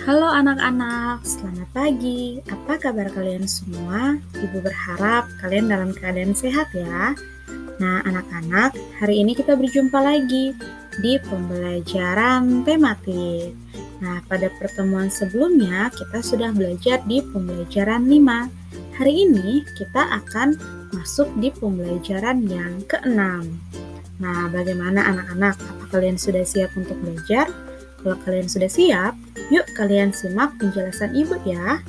Halo anak-anak, selamat pagi. Apa kabar kalian semua? Ibu berharap kalian dalam keadaan sehat ya. Nah, anak-anak, hari ini kita berjumpa lagi di pembelajaran tematik. Nah, pada pertemuan sebelumnya kita sudah belajar di pembelajaran 5. Hari ini kita akan masuk di pembelajaran yang ke-6. Nah, bagaimana anak-anak? Apa kalian sudah siap untuk belajar? Kalau kalian sudah siap, yuk kalian simak penjelasan ibu ya.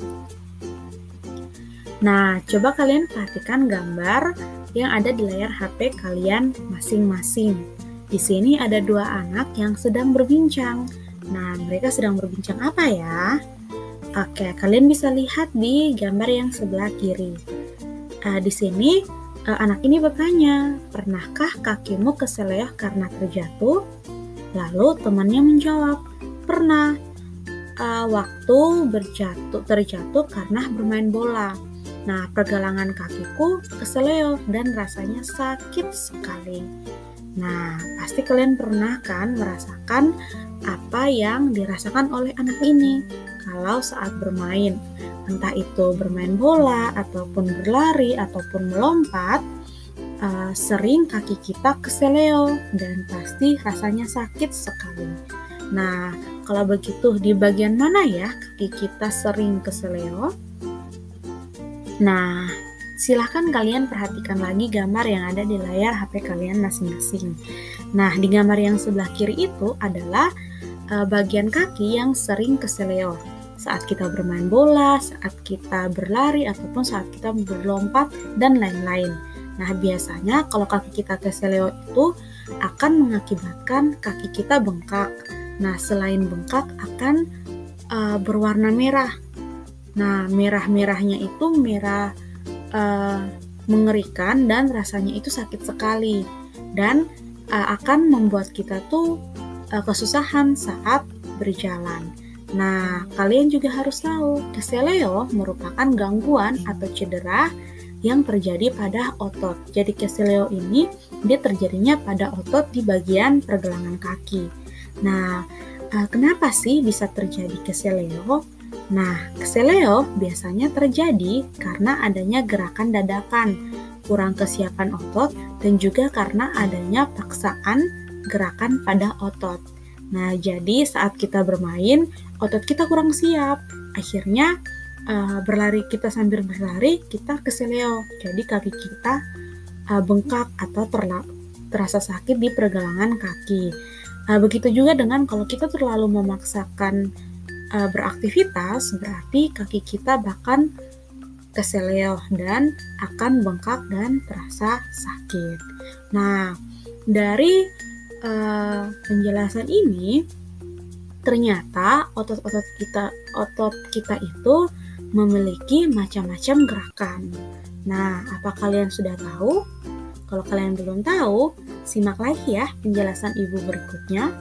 Nah, coba kalian perhatikan gambar yang ada di layar HP kalian masing-masing. Di sini ada dua anak yang sedang berbincang. Nah, mereka sedang berbincang apa ya? Oke, kalian bisa lihat di gambar yang sebelah kiri. Di sini anak ini bertanya, pernahkah kakimu keseleo karena terjatuh? Lalu temannya menjawab, pernah. Waktu terjatuh karena bermain bola. Nah, pergelangan kakiku keseleo dan rasanya sakit sekali. Nah, pasti kalian pernah kan merasakan apa yang dirasakan oleh anak ini kalau saat bermain. Entah itu bermain bola, ataupun berlari, ataupun melompat, sering kaki kita keseleo dan pasti rasanya sakit sekali. Nah, kalau begitu di bagian mana ya kaki kita sering keseleo? Nah, silahkan kalian perhatikan lagi gambar yang ada di layar HP kalian masing-masing. Nah, di gambar yang sebelah kiri itu adalah bagian kaki yang sering keseleo. Saat kita bermain bola, saat kita berlari, ataupun saat kita berlompat, dan lain-lain. Nah, biasanya kalau kaki kita keseleo itu akan mengakibatkan kaki kita bengkak. Nah, selain bengkak akan berwarna merah. Nah, merah-merahnya itu merah mengerikan dan rasanya itu sakit sekali. Dan akan membuat kita tuh kesusahan saat berjalan. Nah, kalian juga harus tahu, keseleo merupakan gangguan atau cedera yang terjadi pada otot. Jadi keseleo ini dia terjadinya pada otot di bagian pergelangan kaki. Nah, kenapa sih bisa terjadi keseleo? Nah, keseleo biasanya terjadi karena adanya gerakan dadakan, kurang kesiapan otot, dan juga karena adanya paksaan gerakan pada otot. Nah, jadi saat kita bermain, otot kita kurang siap. Akhirnya berlari kita sambil berlari, kita keseleo. Jadi kaki kita bengkak atau terasa sakit di pergelangan kaki. Begitu juga dengan kalau kita terlalu memaksakan beraktivitas, berarti kaki kita bahkan keseleo dan akan bengkak dan terasa sakit. Nah, dari penjelasan ini, ternyata otot kita itu memiliki macam-macam gerakan. Nah, apa kalian sudah tahu? Kalau kalian belum tahu, simak lagi ya penjelasan ibu berikutnya.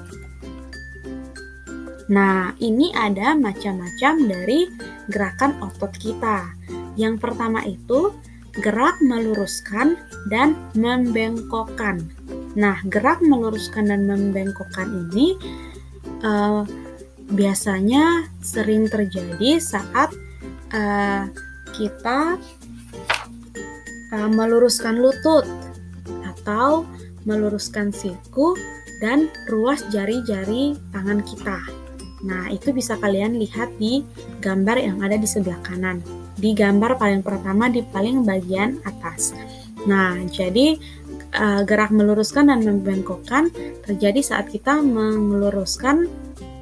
Nah, ini ada macam-macam dari gerakan otot kita. Yang pertama itu gerak meluruskan dan membengkokkan. Nah, gerak meluruskan dan membengkokkan ini biasanya sering terjadi saat kita meluruskan lutut atau meluruskan siku dan ruas jari-jari tangan kita. Nah, itu bisa kalian lihat di gambar yang ada di sebelah kanan. Di gambar paling pertama di paling bagian atas. Nah, jadi gerak meluruskan dan membengkokkan terjadi saat kita meluruskan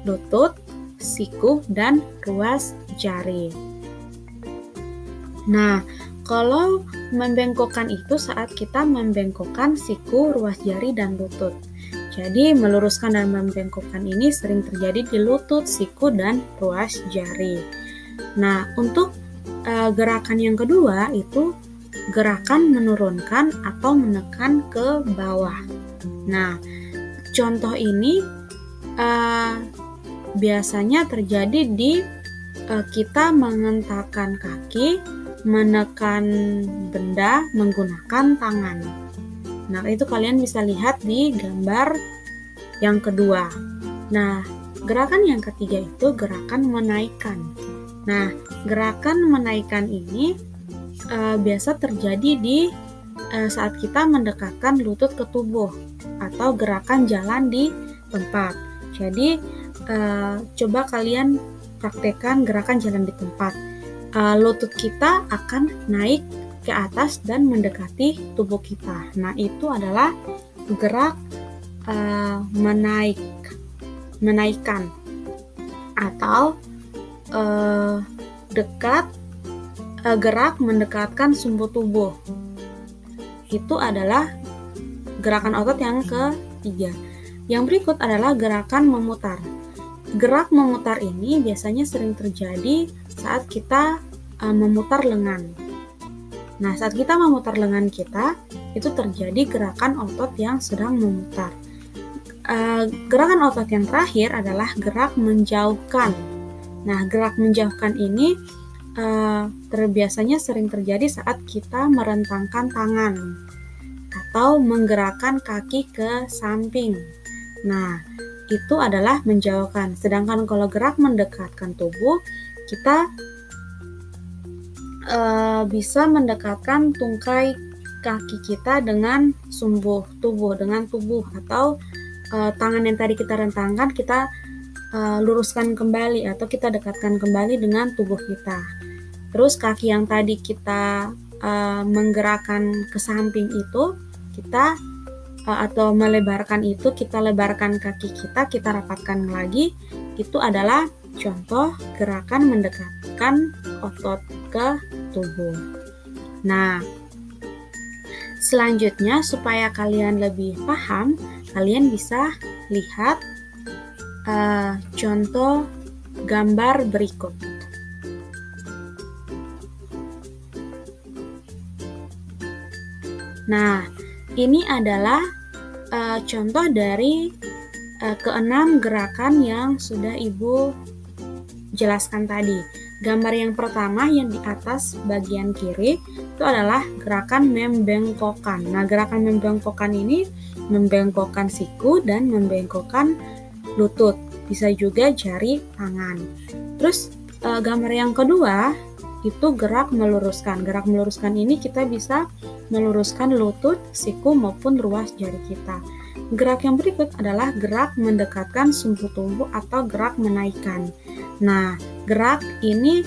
lutut, siku, dan ruas jari. Nah, kalau membengkokkan itu saat kita membengkokkan siku, ruas jari, dan lutut. Jadi meluruskan dan membengkokkan ini sering terjadi di lutut, siku, dan ruas jari. Nah, untuk gerakan yang kedua itu gerakan menurunkan atau menekan ke bawah. Nah, contoh ini biasanya terjadi di kita mengentakkan kaki, menekan benda menggunakan tangan. Nah, itu kalian bisa lihat di gambar yang kedua. Nah, Gerakan yang ketiga itu gerakan menaikkan. Nah, gerakan menaikkan ini biasa terjadi di saat kita mendekatkan lutut ke tubuh atau gerakan jalan di tempat. Jadi, coba kalian praktekkan gerakan jalan di tempat. Lutut kita akan naik ke atas dan mendekati tubuh kita. Nah, itu adalah gerak menaikkan atau gerak mendekatkan sumbu tubuh. Itu adalah gerakan otot yang ketiga. Yang berikut adalah gerakan memutar. Gerak memutar ini biasanya sering terjadi saat kita memutar lengan. Nah, saat kita memutar lengan kita, itu terjadi gerakan otot yang sedang memutar. Gerakan otot yang terakhir adalah gerak menjauhkan. Nah, gerak menjauhkan ini biasanya sering terjadi saat kita merentangkan tangan atau menggerakkan kaki ke samping. Nah, itu adalah menjauhkan. Sedangkan kalau gerak mendekatkan tubuh, kita bisa mendekatkan tungkai kaki kita dengan sumbu tubuh, dengan tubuh, atau tangan yang tadi kita rentangkan kita luruskan kembali atau kita dekatkan kembali dengan tubuh kita. Terus kaki yang tadi kita menggerakkan ke samping itu kita atau melebarkan itu, kita lebarkan kaki kita rapatkan lagi. Itu adalah contoh gerakan mendekatkan otot ke tubuh. Nah, selanjutnya supaya kalian lebih paham, kalian bisa lihat contoh gambar berikut. Nah, ini adalah contoh dari keenam gerakan yang sudah Ibu jelaskan tadi. Gambar yang pertama yang di atas bagian kiri itu adalah gerakan membengkokkan. Nah, gerakan membengkokkan ini membengkokkan siku dan membengkokkan lutut, bisa juga jari tangan. Terus gambar yang kedua itu gerak meluruskan. Gerak meluruskan ini kita bisa meluruskan lutut, siku maupun ruas jari kita. Gerak yang berikut adalah gerak mendekatkan sumbu tubuh atau gerak menaikkan. Nah, gerak ini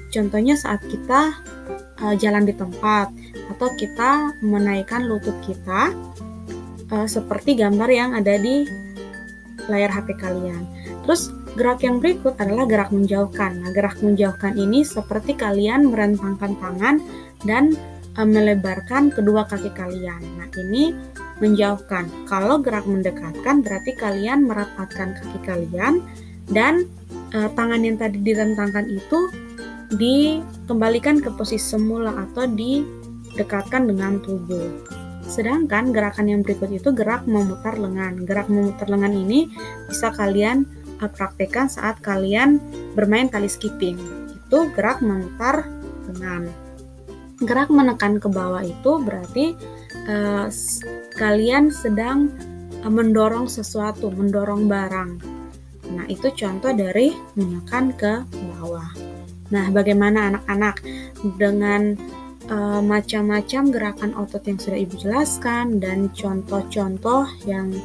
contohnya saat kita jalan di tempat atau kita menaikkan lutut kita seperti gambar yang ada di layar HP kalian. Terus gerak yang berikut adalah gerak menjauhkan. Nah, gerak menjauhkan ini seperti kalian merentangkan tangan dan melebarkan kedua kaki kalian. Nah, ini menjauhkan. Kalau gerak mendekatkan berarti kalian merapatkan kaki kalian dan tangan yang tadi direntangkan itu dikembalikan ke posisi semula atau didekatkan dengan tubuh. Sedangkan gerakan yang berikut itu gerak memutar lengan. Gerak memutar lengan ini bisa kalian praktekkan saat kalian bermain tali skipping. Itu gerak memutar lengan. Gerak menekan ke bawah itu berarti kalian sedang mendorong sesuatu, mendorong barang. Nah, itu contoh dari menekan ke bawah. Nah, bagaimana anak-anak dengan macam-macam gerakan otot yang sudah Ibu jelaskan dan contoh-contoh yang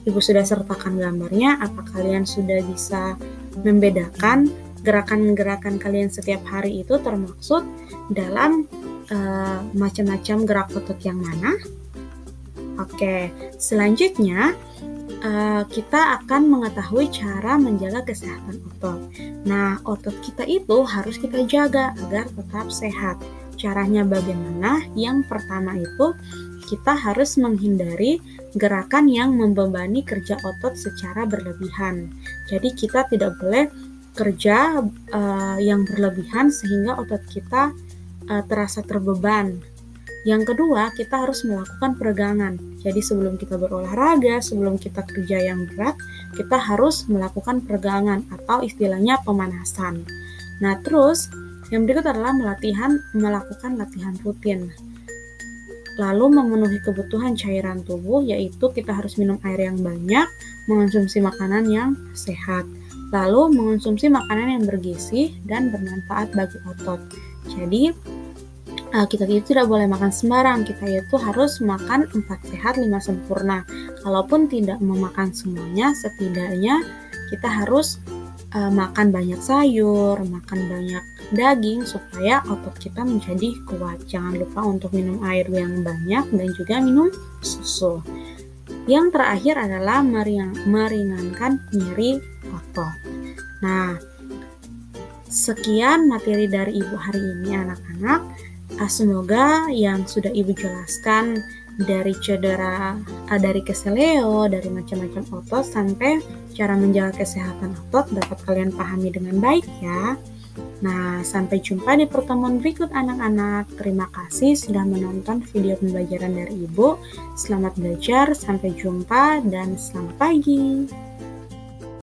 Ibu sudah sertakan gambarnya, apa kalian sudah bisa membedakan gerakan-gerakan kalian setiap hari itu termaksud dalam macam-macam gerak otot yang mana? Oke, selanjutnya kita akan mengetahui cara menjaga kesehatan otot. Nah, otot kita itu harus kita jaga agar tetap sehat. Caranya bagaimana? Yang pertama itu kita harus menghindari gerakan yang membebani kerja otot secara berlebihan. Jadi kita tidak boleh kerja yang berlebihan sehingga otot kita terasa terbeban. Yang kedua, kita harus melakukan peregangan. Jadi sebelum kita berolahraga, sebelum kita kerja yang berat, kita harus melakukan peregangan atau istilahnya pemanasan. Nah, terus yang berikut adalah melakukan latihan rutin. Lalu memenuhi kebutuhan cairan tubuh, yaitu kita harus minum air yang banyak, mengonsumsi makanan yang sehat, lalu mengonsumsi makanan yang bergizi dan bermanfaat bagi otot. Jadi kita itu tidak boleh makan sembarang, kita itu harus makan 4 sehat 5 sempurna. Kalaupun tidak memakan semuanya, setidaknya kita harus makan banyak sayur, makan banyak daging supaya otot kita menjadi kuat. Jangan lupa untuk minum air yang banyak dan juga minum susu. Yang terakhir adalah meringankan nyeri otot. Nah, sekian materi dari Ibu hari ini anak-anak. Semoga yang sudah Ibu jelaskan dari cedera, dari keseleo, dari macam-macam otot sampai cara menjaga kesehatan otot dapat kalian pahami dengan baik ya. Nah, sampai jumpa di pertemuan berikut anak-anak. Terima kasih sudah menonton video pembelajaran dari Ibu. Selamat belajar, sampai jumpa dan selamat pagi.